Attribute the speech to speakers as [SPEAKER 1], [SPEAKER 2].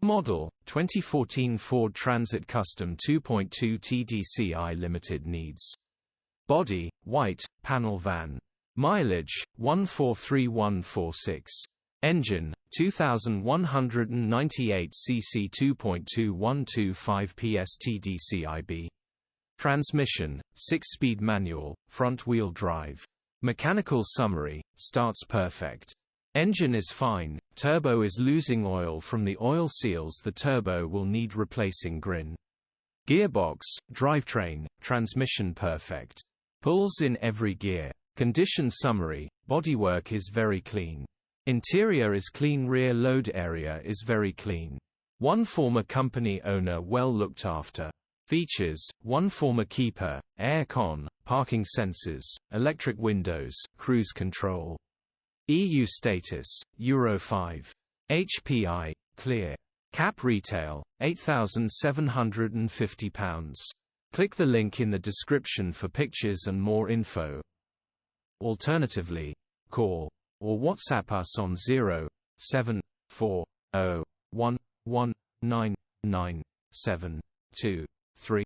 [SPEAKER 1] Model, 2014 Ford Transit Custom 2.2 TDCi Limited needs. Body, white, panel van. Mileage, 143146. Engine, 2198 cc 2.2 125ps TDCi-B. Transmission, 6-speed manual, front-wheel drive. Mechanical summary, starts perfect. Engine is fine, turbo is losing oil from the oil seals, the turbo will need replacing grin. Gearbox, drivetrain, transmission perfect. Pulls in every gear. Condition summary, bodywork is very clean. Interior is clean, rear load area is very clean. One former company owner well looked after. Features, one former keeper, air con, parking sensors, electric windows, cruise control. EU status, Euro 5. HPI, clear. Cap retail, £8,750. Click the link in the description for pictures and more info. Alternatively, call or WhatsApp us on 07401199973.